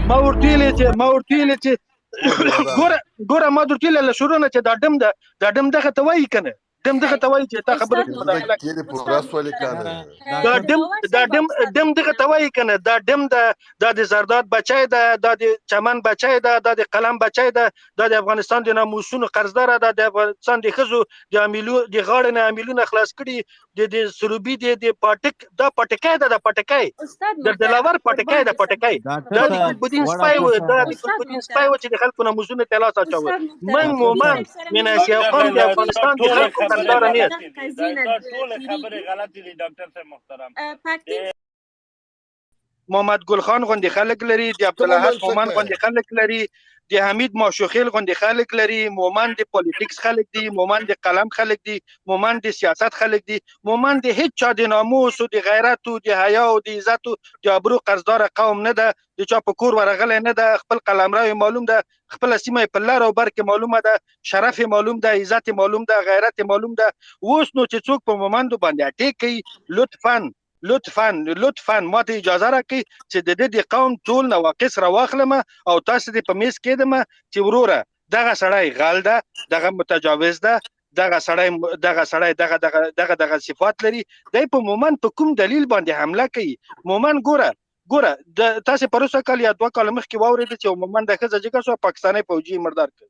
ما ورته ویلې چې ګوره ما درته ویل له شروع نه چې دا ډم ده دا ډم دغه ته وایي که نه ډم دغه ته وایي چې تا خبره ډم دغه ته وایي که نه دا ډم ده دا د زرداد بچی ده دا د چمن بچی ده دا د قلم بچی ده دا د افغانستان د ناموسونو قرضداره ده د افغانستان د ښځو د غاړې نه امیلونه خلاص کړي د سروبي د پاټک دا پټکی ده د پټکی د دلاور پټکی ده پټکی دا د ګلبدین سپی و دا د ګلبدین سپی و چې د خلکو ناموسونه ته لاس اچوه من مومن من اسیا قوم د افغانستان د خلکو قرضداره نه ټول خبرې غلطې دي ډاکټر صاحب محترم محمد ګل خان غوندې خلک لري د عبدالاحد مومن غوندې خلک لري د حمید ماشوخیل غوندې خلک لري مومن د پولیټیکس خلک دي مومن د قلم خلک دي مومن د سیاست خلک دي مومن د هیڅ چا د ناموس او د غیرت او د حیا او د عزت او د ابرو قرضدار قوم نه ده د چا په کور ورغلی نه ده خپل قلمرو معلوم ده خپل سیمه په لار او بر کې معلومه ده شرف معلوم ده عزت معلوم ده غیرت معلوم ده اوس نو چې څوک په مومندو باندې اټیک کوي لطفاً ماته اجازه راکړئ چې د دې قوم ټول نواقص راواخلم او تاسو دې په میز کېدم چې وروره دغه سړی غل ده دغه متجاوز ده دغه سړی دغه صفات لري دی په مومن په کوم دلیل باندې حمله کوي مومن ګوره تاسو پروسه کال یا 2 کال مخکې واورېدل چې مومن د ښځه جګه شو پاکستاني فوجي مردار کړ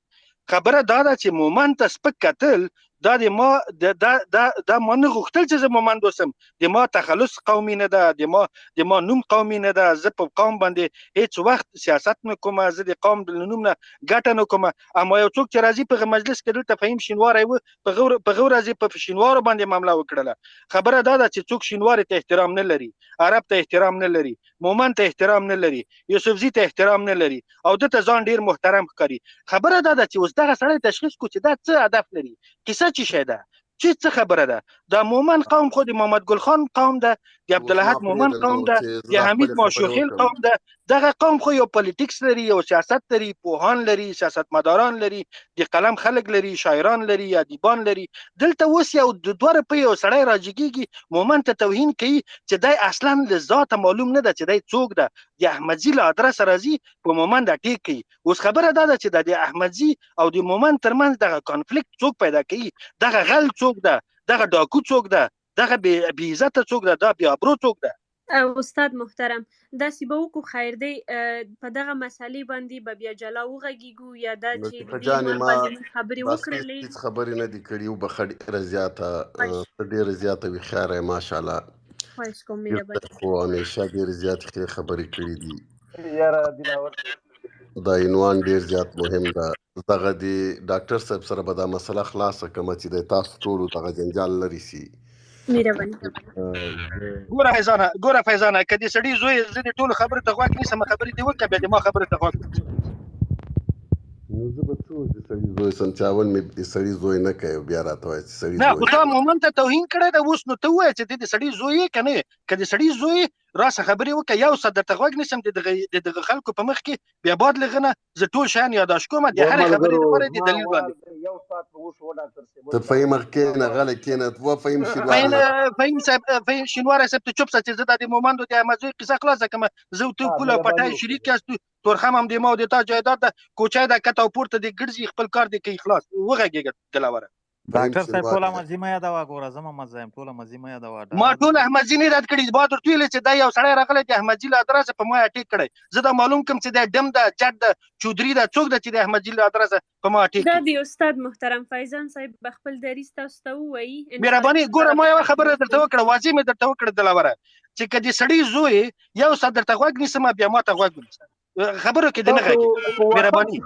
خبره دا ده چې مومن ته سپک کتل دا د ما نه غوښتل چې زه مومند اوسم د ما تخلص قومي نه ده د ما نوم قومي نه ده زه په قوم باندې هیڅ وخت سیاست نه کوم زه د قوم د نوم نه ګټه نه کوم اما یو څوک چې راځي په مجلس کې دلته فهیم شینواری و په غور راځي په شینوارو باندې معامله وکړله خبره دا ده چې څوک شینواری ته احترام نه لري عرب ته احترام نه لري مومن ته احترام نه لري یوسفزي ته احترام نه لري او دته ځان ډیر محترم ښکاري خبره دا ده چې اوس دغه سړی تشخیص کو چې دا څه هدف لري کیسه چی شي ده څه خبره ده دا مومن قوم خو د محمد ګل خان قوم ده د عبدالاحد مومن قوم ده د حمید ماشوخیل قوم ده دغه قوم خو یو پالیټیکس لري یو سیاست لري پوهان لري سیاستمداران لري د قلم خلک لري شاعران لري ادیبان لري دلته اوس یو د 2 روپۍ یو سړی راجګیږي مومن ته توهین کوي چې دی اصلا له ذاته معلوم نه ده چې دی څوک ده د احمدزي له ادرس راځي په مومن د اټیک کوي اوس خبره دا ده چې د احمدزي او د مومن ترمنځ دغه کانفلیکټ څوک پیدا کوي دغه غل څوک ده دغه ډاکو څوک ده دغه بې عزته څوک ده دا بې ابرو څوک ده استاد محترم داسې به وکړو خیر دی په دغه مسالې باندې به بیا جلا وغږیږو یا دا چې خبرې وکړلې هیڅ خبرې نه دي کړي او بخښ ډېره زیاته ویښاره ماشاءالله خواهش کوم مهرباني خو همیشه ډېرې زیاتې ښې خبرې کړي دي دا عنوان ډېر زیات مهم ده دغه د ډاکټر صاحب سره به دا مسله خلاصه کړمه چې د تاسو ټولو دغه جنجال لرې شي مهرباني ګوره فیضانه که د سړي زوی زه د ټولو خبرو ته غوږ نیسم خبرې دې وکړه بیا د ما خبرې ته غوږ نو زه به څه د سړي زوی سم چې اول مې د سړي زوی نه کوي بیا راته وایي چې سړي نه خو تا مومن ته توهین کړی ده اوس نو ته ووایه چې د سړي زوی یې که نه که د سړي زوی راسه خبرې وکړه یو څه درته غوږ نیسم د دغه خلکو په مخ کې بیا باد له غنه زه ټول شیان یاداشت کوم د هرې خبرې لپاره د دلیل باندې ته فهیم کښېنه غلی کښېنه فهیم شینواری صاحب ته چوپ شه چې زه دا د مومندو د احمدزي قصه خلاصه کړم زه ته پوله پټای شریک یاستو تورخم هم د ما او د تا جایداد ده کوچی ده کته او پورته د ګرځي خپل کار دی کوي خلاص وغږېږه دلاوره ډاکټر صاحب ټوله مزیمه یادوه ګوره زه مزه یم ټوله مزیمه یادوه ما ټول احمدزي نه یاد کړي ما درته ویلې چې دا یو سړی راغلی د احمدزي له ادرسه په ما اټیک کړی زه دا معلوم کړم چې دا ډم ده چټ ده چودري ده څوک ده چې د احمدزي له ادرسه په ما اټیک دا د استاد محترم فیضان صاحب خپل دریځ تاسو ته ووایي مهرباني ګوره ما یوه خبره درته وکړه واضح مې درته وکړه دلاوره چې که د سړي زوی یو څه درته غوږ نیسم بیا ما ته غوږ ونیسه خبرو کې دې نه غږېږي مهرباني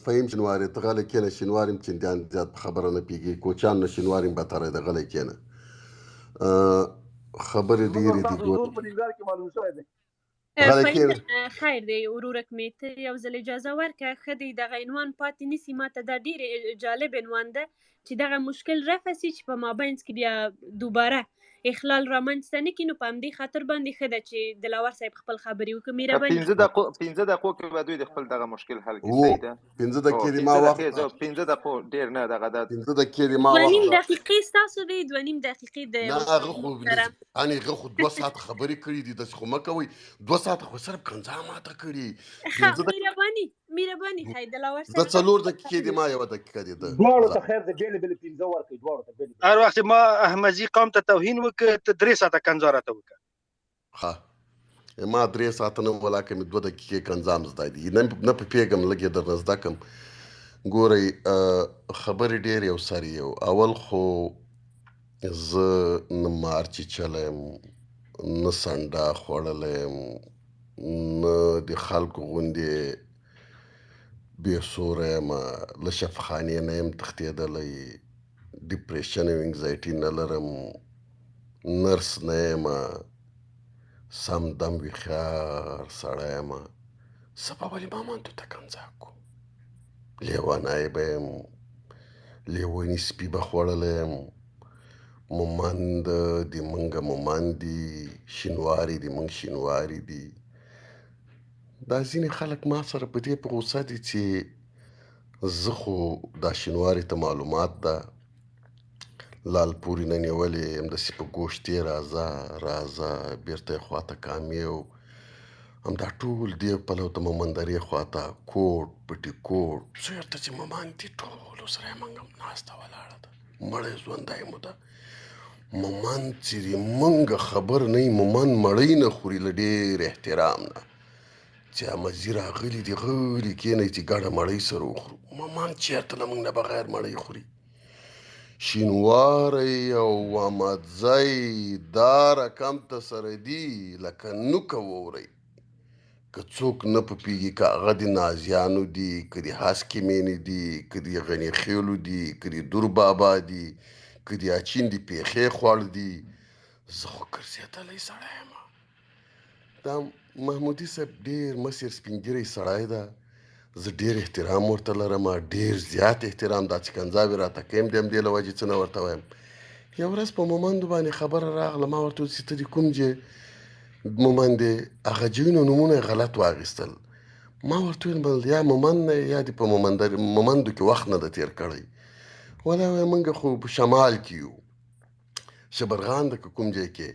فهیم شینواری ته غلی کښېنه شینواري هم چندیان زیات خبره نه پوهېږي کوچیان نه شینواري هم بهتره ده غلی کښېنه خبرې ډېرې دي خیر دی ورورک مې ته یو ځل اجازه ورکړه ښه دی دغه عنوان پاتې نیسي ما ته دا ډېر جالب عنوان ده چې دغه مشکل رفع سي چې په مابینځ کې بیا دوباره اخلال رامنځته نه کړي، نو په همدې خاطر باندې ښه ده چې دلاور صاحب خپل خبرې وکړي. مهرباني 15 دقیقو کې به دوی د خپل دغه مشکل حل کړي. صحیح ده. 15 دقیقې دی ما 15 وخت دقیقې، زه 15 دقیقو ډېر نه دغه ده. 15 دقیقې دی ما 2 نیم وخت دقیقې ستاسو دی، 2 نیم دقیقې د نه هغه استاد خو محترم. هغه خو 2 ساعت خبرې کړي دي، داسې خو مه کوئ. 2 ساعت خو صرف کنځا ماته کړي. مهرباني ښایي دلاور د صاحب 4 دقیقې دی ما 1 دقیقه دی ده دواړو ته خیر د بیلې بیلې 15 ورکړي، دواړو ته بیلې هر وخت ما احمدزي قوم ته توهین وکړ، ته 3 ساعته کنځا راته وکړه. ښه ما 3 ساعته نه ولاکه مې 2 دقیقې کنځام زده دي، نه پوهېږم لږ یې درنه زده کړم. ګورئ خبرې ډېرې او سر یو. اول خو زه نه مار چیچلی یم، نه سنډا خوړلی یم، نه د خلکو غوندې بې سوره یم، له شفخانې نه یم تښتېدلی، ډپریشن او انګزایټي نه لرم، نرس نه یم، سم دم ویښیار سړی یم. زه به ولې مامندو ته کنځا کوم؟ لیونی به یم، لیوني سپي به خوړلی یم، مومند د موږ مومند دي، شینواري د موږ شینواري دي. دا ځینې خلک ما سره په دې په غوسه دي چې زه خو دا شینواري ته معلومات ده، لال پورې نه نیولې یم، داسې په ګوشتې راځه بېرته یې خواته کامیو، همدا ټول دې پلو ته مومندرې خواته کوټ پټي کوټ چېرته چې مومند دي ټولو سره یې موږ هم ناسته ولاړه ده، مړی ژوندی مو ده. مومند چې موږ خبر نه یي، مومند مړی نه خوري له ډېر احترام نه، چې امزي راغلي دي غلي کېنئ چې ګډه مړۍ سره وخورو. مومند چېرته له موږ نه بغیر مړۍ خوري. شینواری او امدزی دا رقم ته سره دي لکه نوکه وورئ. که څوک نه پوهېږي که هغه د نازیانو دي، که د هسکې مینې دي، که د غني خیلو دي، که د دور بابا دي، که د اچین د پیښې خوړ دي. زه خو ګرځېدلی سړی یم. دا محمودي صاحب ډېر مشر سپین ږیری سړی ده، زه ډېر احترام ورته لرم، ډېر زیات احترام. دا چې کنځاوې راته کوي د همدې له وجې څه نه ورته وایم. یو ورځ په مومندو باندې خبره راغله، ما ورته وویل چې ته د کوم ځای مومند یې؟ هغه ځایونو نومونه یې غلط واخیستل. ما ورته وویل یا مومند نه یا دې په مومندو کې وخت نه ده تېر کړی. ولا وایي موږ خو په شمال کې یو، شبرغان ده که کوم ځای کې،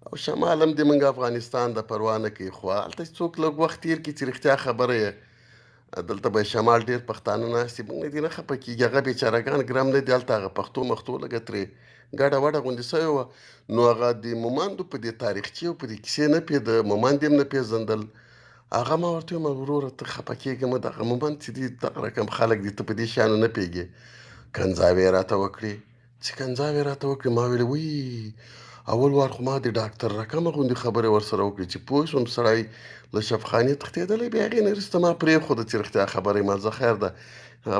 او شمال هم د موږ افغانستان د پروا نه کوي، خو هلته چې څوک لږ وخت تېر کړي چې رښتیا خبره یې دلته به شمال ډېر پښتانه ناست دي، موږ نه دي نه خفه کېږي، هغه بېچارهګان ګرم نه دي، هلته هغه پښتو مښتو لږه ترې ګډه وډه غوندې سوې وه. نو هغه د مومندو په دې تاریخچې او په دې کیسې نه پوهېده، مومند یې هم نه پېژندل. هغه ما ورته ویل وروره ته خفه کېږه مه، دغه مومند چې دي دغه رقم خلک دي، ته په دې شیانو نه پوهېږې. کنځاوې یې راته وکړې. چې کنځاوې یې راته وکړې ما ویلې وی اول وار خو ما د ډاکټر رقمه غوندې خبرې ورسره وکړې چې پوه شوم سړی له شفخانې تښتېدلی. بیا هغې نه وروسته ما پرېښوده چې رښتیا خبره یې ما زه خیر ده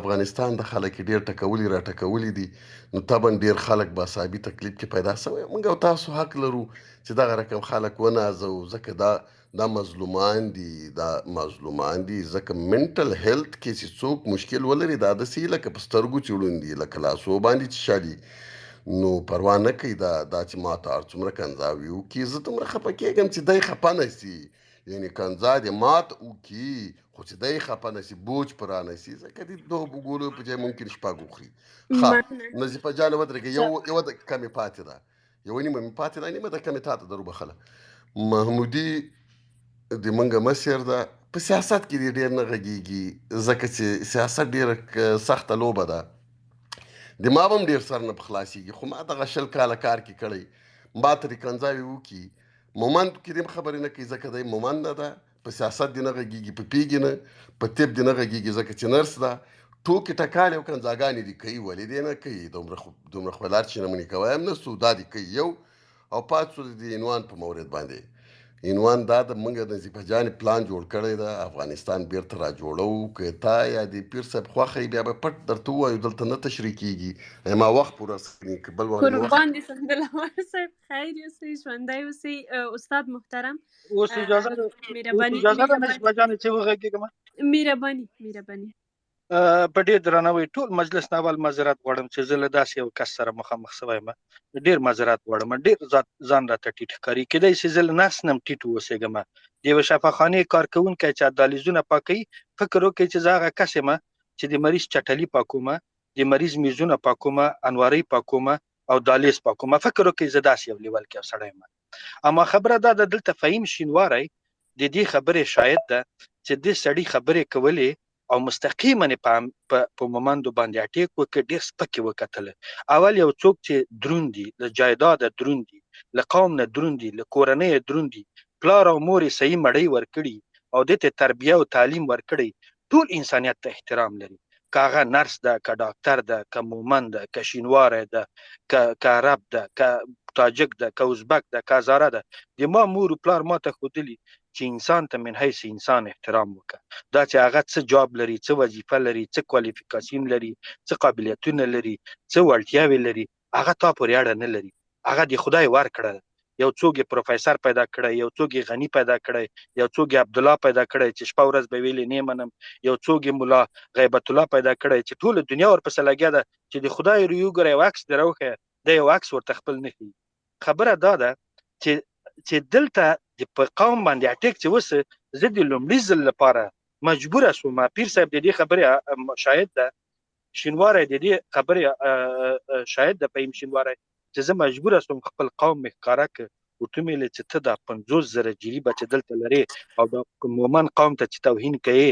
افغانستان د خلک یې ډېر ټکولي راټکولي دي، نو طبعا ډېر خلک به اعصابي تکلیف کې پیدا سوی. موږ او تاسو حق لرو چې دغه رقم خلک ونازو، ځکه دا مظلومان دي، ځکه منټل هیلث کې چې څوک مشکل ولري دا داسې لکه په سترګو چې ړوند دي، لکه لاسو باندې چې شالي، نو پروا نه کوي دا چې ما ته هر څومره کنځاوې وکړي. زه دومره خفه کېږم چې دی خفه نه سي، یعنې کنځا دې مات وکړي خو چې دی خفه نه سي، بوج په را نه سي، ځکه د دوه ګولو په ځای ممکن شپږ وخوري. ښه نظیفه جانه ودرېږه، یوه دقیقه مې پاتې ده، یوه نیمه مې پاتې ده، نیمه دقیقه مې تا ته در وبخله. محمودي د موږ مشر ده، په سیاست کې دې ډېر نه غږېږي، ځکه چې سیاست ډېره سخته لوبه ده، د ما به هم ډېر سر نه په خلاصېږي، خو ما دغه 20 کاله کار کې کړی، ما ترې کنځاوې وکړي. مومند کې دې خبرې نه کوي ځکه دی مومند نه ده، په سیاست دې نه غږېږي، په پیږي نه، په طب دې نه غږېږي ځکه چې نرس ده. ټوکې ټکالې او کنځاګانې دې کوي، ولې دې نه کوي؟ دومره خولار چې نمونې کوی هم نه سو، دا دې کوي. یو او پاتې شو د عنوان په مورد باندې. عنوان دا د موږ د نظیفه جانې پلان جوړ کړی ده، افغانستان بیرته را جوړو، که تا یا د پیر صاحب خوښه بیا به پټ درته ووایو، دلته نه تشریح کېږي، ما وخت پوره کړي که بل وخت قربان دي سم دلاور صاحب، خیر اوسئ، ژوندی اوسئ. استاد محترم اوس اجازه ده مهرباني نظیفه جانې چې وغږېږم. مهرباني په ډېر درناوي ټول مجلس نه اول معذرت غواړم چې زه له داسې یو کس سره مخامخ شوی یم. ډېر معذرت غواړم، ډېر ځان راته ټیټ ښکاري. کیدای شي زه له نفس نه هم ټیټ واوسېږم. د یوه شفاخانې کارکوونکی چې دهلیزونه پاکوي، فکر وکړئ چې زه هغه کس یم چې د مریض چټلي پاکومه، د مریض میزونه پاکومه، انوارۍ پاکومه او دهلیز پاکومه. فکر وکړئ زه داسې یو لیول کې یو سړی یم. اما خبره دا ده دلته فهیم شینواری د دې خبرې شاهد ده چې دې سړي خبرې کولې او مستقیما په مومندو باندې اټیک وکړ، ډېر سپکې وکتله. اول یو څوک چې دروند دي، له جایداده دروند دي، له قوم نه دروند دي، له کورنۍ دروند دي، پلار او مور یې صحیح مړۍ ورکړي او دې ته تربیه او تعلیم ورکړي، ټول انسانیت ته احترام لري. که هغه نرس ده، که ډاکټر ده، که مومن ده، که شینواری ده، که عرب ده، که تاجک ده، که ازبک ده، که هزاره ده. د ما مور و پلار ما ته ښودلي چې انسان ته من حیث انسان احترام وکړه. دا چې هغه څه جاب لري، څه وظیفه لري، څه کوالیفیکاسیون لري، څه قابلیتونه لري، څه وړتیاوې لري، هغه تا پورې اړه نه لري. هغه د خدای ورکړه. یو څوک یې پروفیسر پیدا کړی، یو څوک یې غني پیدا کړی، یو څوک یې عبدالله پیدا کړی چې شپه ورځ به ویلې نه منم، یو څوک یې ملا غیبت الله پیدا کړی چې ټوله دنیا ورپسې لګیا ده چې د خدای روی وګوره، یو عکس دې راوښیه، دی یو عکس ورته خپل نه ښیي. خبره دا ده چې دلته په قوم باندې اټیک چې وسه، زه د لومړي ځل لپاره مجبوره شوم. پیر صاحب د دې خبرې شاهد ده، شینواری د دې خبرې شاهد ده، فهیم شینواری، چې زه مجبوره شوم خپل قوم مې ښکاره کړ. ورته مې ویل چې ته دا 50,000 جریبه چې دلته لرې او د مومن قوم ته چې توهین کوې،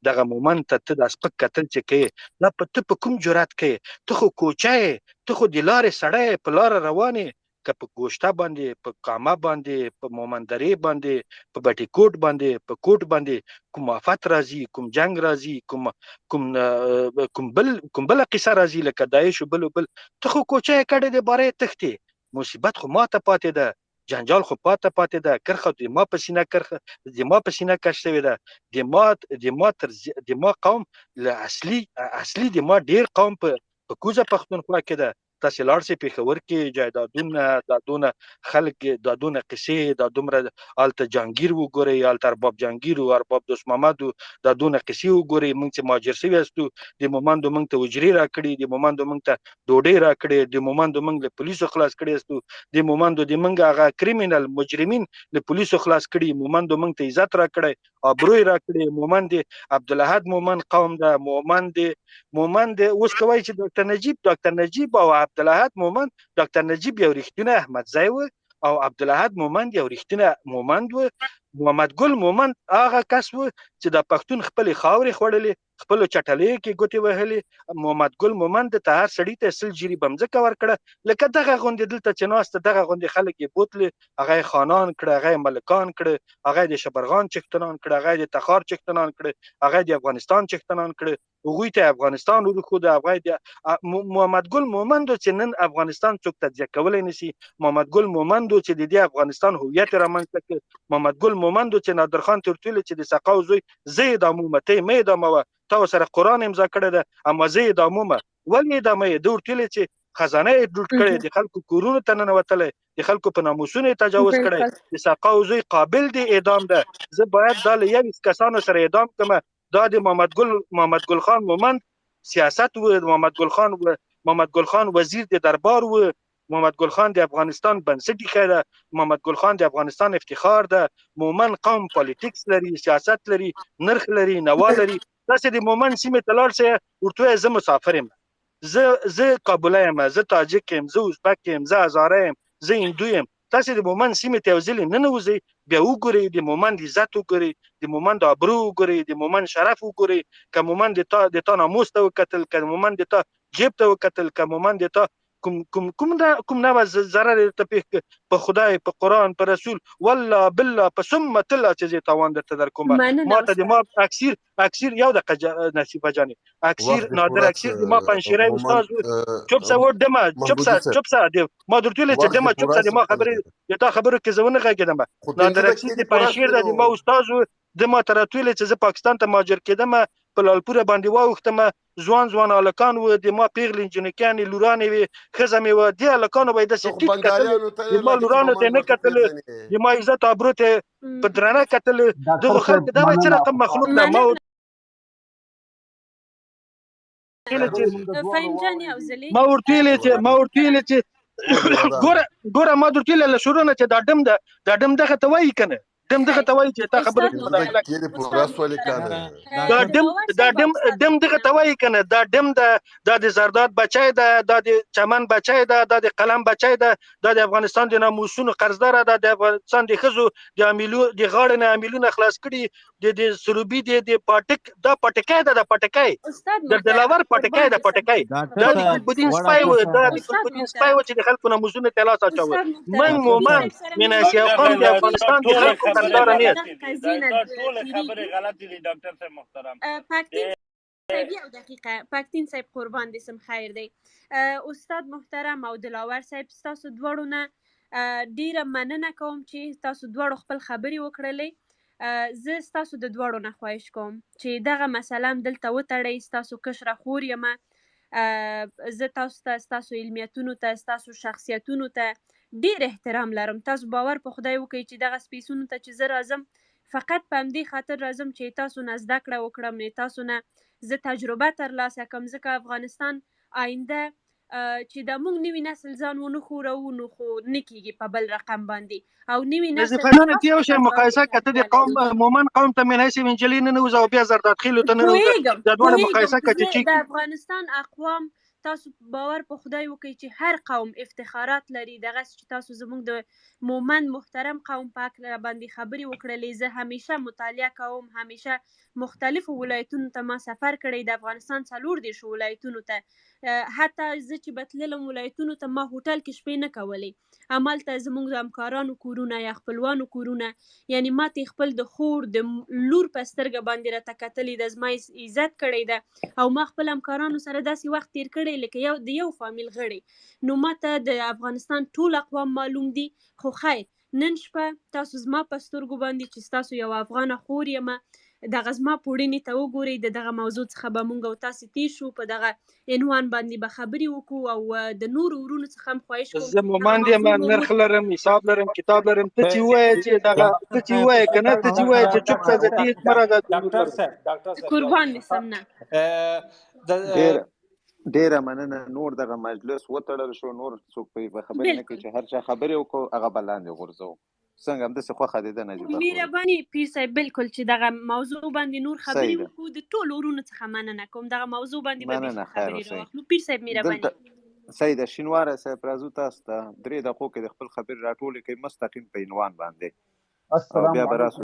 دغه مومن ته ته دا سپک کتل چې کوې، دا ته په کوم جرأت کوې؟ ته خو کوچه یې، ته خو د لارې سړی یې، په لاره روان یې، که په ګوشته باندې، په کامه باندې، په مومندرې باندې، په بټي کوټ باندې، په کوټ باندې کوم آفت راځي، کوم جنگ راځي، کوم بله قصه راځي لکه داعش او بل ته خو کوچه یې کډې د بارې تښتې. مصیبت خو ماته پاتې ده، جنجال خو پاتې ده، کرخه د ما په سینه کرخه د ما په سینه کش شوې ده. د ما قوم له اصلي د ما ډیر قوم په کوزه پښتونخوا کې ده. تاسې لاړ شئ پېښور کې، جایدادونه، دا دونه خلک، دا دونه قصې، دا دومره هلته جهانګیر وګورئ، هلته ارباب جهانګیر و، ارباب دوست محمد و، دا دونه قصې وګورئ. موږ چې مهاجر شوي یاستو، د مومندو موږ ته حجرې راکړي، د مومندو موږ ته ډوډۍ راکړې، د مومندو موږ له پولیسو خلاص کړي یاستو، د مومندو د موږ هغه کریمینل مجرمین له پولیسو خلاص کړي، مومندو موږ ته عزت راکړی، ابروی راکړي. مومند عبدالاحد مومن قوم ده، مومند اوس کوي چې ډاکټر نجیب او عبدالاحد مومند، ډاکټر نجیب یو رښتینی احمدزی و او عبدالاحد مومند یو رښتینی مومند و. محمد ګل مومند هغه کس و چې د پښتون خپلې خاورې خوړلې، خپلو چټلیو کې ګوتې وهلې. محمد ګل مومند ته هر سړي ته 100 جریبه مځکه ورکړه، لکه دغه غوندې دلته چې ناسته، دغه غوندې خلک یې بوتلې، هغه یې خانان کړه، هغه یې ملکان کړه، هغه یې د شبرغان چښتنان کړه، هغه یې د تخار چښتنان کړه، هغه یې د افغانستان چښتنان کړه، هغوی ته افغانستان ورښوده. هغه د محمد ګل مومند چې نن افغانستان څوک تجزیه کولی نشي، محمد ګل مومند چې د دې افغانستان هویت رامنځته کړ، محمد ګل مومند چې نادرخان ته ورته ویل چې د سقاو زوی زه یې ادامومه، ته یې مه اداموه، تا ورسره قرآن امضا کړی ده، اما زه یې ادامومه، ولې ادامه یې؟ ده ورته ویلې چې خزانه یې لوټ کړی، د خلکو کورونو ته ننوتلی، د خلکو په ناموسونو یې تجاوز کړی، د سقاو زوی قابل دی اعدام ده. زه باید دا له 21 کسانو سره اعدام کړم. دا د محمد ګل خان مومند سیاست و. محمد ګل خان وزیر د دربار و. محمد ګل خان د افغانستان بنسټ ایښی ده. محمد ګل خان د افغانستان افتخار ده. مومن قوم پالیټکس لري، سیاست لري، نرخ لري، نوا لري. تاسې د مومن سیمې ته لاړ شئ، ورته وایئ زه مسافر یم، زه کابلی یم، زه تاجک یم، زه ازبک یم، زه هزاره یم، زه هندو یم. تاسې د مومن سیمې ته یو ځلې ننوځئ، بیا وګورئ، د مومند عزت وګورئ، د مومند آبرو وګورئ، د مومند شرف وګورئ. که مومند د تا ناموس ته وکتل، که مومند د تا جیب ته وکتل، که مومند د تا کوم نوع ضرر ته پېښ په خدای، په قرآن، په رسول، والله بالله په ثم تله چې زه تاوان درته درکوم. ما ته د ما اکسیر یو دقیقه نصیبه جانې، اکسیر نادر اکسیر د ما پنجشیری استاد و. چوپ سه و ډمه، چوپ سه ما درته ویلې چې ډمه چوپ سه، د ما خبرې د تا خبرو کې زه ونه غږېدم. نادر اکسیر د پنجشیر د ما استاد و. د ما ته راته ویلې چې زه پاکستان ته مهاجر کېدم، په لالپوره باندې واوښتم، ځوان هلکان و، د ما پیغلې نجونکیانې لورانې وې، ښځه مې وه، دې هلکانو به یې داسې ټیټ کتل، د ما لورانو ته یې نه کتل، د ما عزت آبرو ته په درنه کتل. دغو خلکو دا به څه رقم مخلوق ده؟ فهیم جان یو ځلې ما ورته ویلې چې ګوره ما درته ویل له شروع نه چې دا ډم دغه ته وایي کنه ډم دغه ته وایي چې تا خبره ډم دغه ته وایي کنه دا ډم دا د زرداد بچی ده دا د چمن بچی ده دا د قلم بچی ده دا د افغانستان د ناموسونو قرضدار ده د افغانستان د ښځو د غاړې نه امیلونه خلاص کړي د سروبي د پاټک دا پټکی ده د پټکی د دلاور پټکی ده پټکی دا د ګلبدین سپی و چې د خلکو ناموسونه ته لاس اچاوه من مومن من اسیا قوم د افغانستان د خلکو قرضدار نه ټول خبره غلطی دي ډاکټر صاحب محترم یو دقیقه پاکتین صاحب قربان دې سم خیر دی استاد محترم او دلاور صاحب ستاسو دواړو نه ډیره مننه کوم چې تاسو دواړو خپل خبرې وکړلې زه ستاسو د دواړو نه خواهش کوم چې دغه مسله هم دلته وتړئ ستاسو کشره خور یم زه تاسو ته ستاسو علمیتونو ته ستاسو شخصیتونو ته ډیر احترام لرم تاسو باور په خدای وکړئ چې دغه سپیسونو ته چې زه راځم فقط په همدې خاطر راځم چې تاسو نه زده کړه وکړم تاسو نه زه تجربه ترلاسه کړم ځکه افغانستان آینده چې د موږ نوي نسل ځان ونه ښورو نو خو نه کېږي په بل رقم باندې او نوي نسل کې یو شی مقایسه کته د قوم مومن قوم ته من هسې انجلي نه نوځه او بیا زرداد خیلو ته نه نوځه د دواړو مقایسه کته چې د افغانستان اقوام تاسو باور په خدای وکړئ چې هر قوم افتخارات لري دغه چې تاسو زموږ د مومن محترم قوم په هکله باندې خبرې وکړلې زه همیشه مطالعه کوم همیشه مختلفو ولایتونو ته ما سفر کړی د افغانستان 40 ولایتونو ته حتی زه چې به تللم ولایتونو ته ما هوټل کې شپې نه کولې همالته زموږ د همکارانو کورونه یا خپلوانو کورونه یعنی ما ته خپل د خور د لور په سترګه باندې راته کتلې ده زما عزت کړی ده او ما خپل همکارانو سره داسې وخت تیر کړی لکه د یو فامیل غړي نو ما ته د افغانستان ټول اقوام معلوم دي خو خیر نن شپه تاسو زما په سترګو باندې چې تاسو یو افغانه خور یم دغه زما پوړنې ته وګورئ د دغه موضوع څخه به مونږ او تاسې تیر شو په دغه عنوان باندې به خبرې وکړو او د نورو ورونو څخه هم خواهش کوم زه مومن یم نرخ لرم حساب لرم کتاب لرم ته چې وایې چې دغه ته چې وایې که نه ته چې وایې چې چوپ شه زه دې مرزه قربان دې سم نه ډیره مننه نور دغه مجلس وتړل شو نور څوک په خبرې نه کوي چې هر چا خبرې وکړو هغه بلاندې غورځو څنګه همداسې خوښه دې ده نجیبه مهرباني پیر صاحب بالکل چې دغه موضوع باندې نور خبرې وکړو د ټولو ورونو څخه مننه کوم دغه موضوع باندې به خبرې راواخلو پیر صاحب مهرباني صحیح ده شینواره صاحب راځو تاسو ته 3 دقیقو کې د خپل خبرې راټولې کوي مستقیم په عنوان باندې او بیا به راسو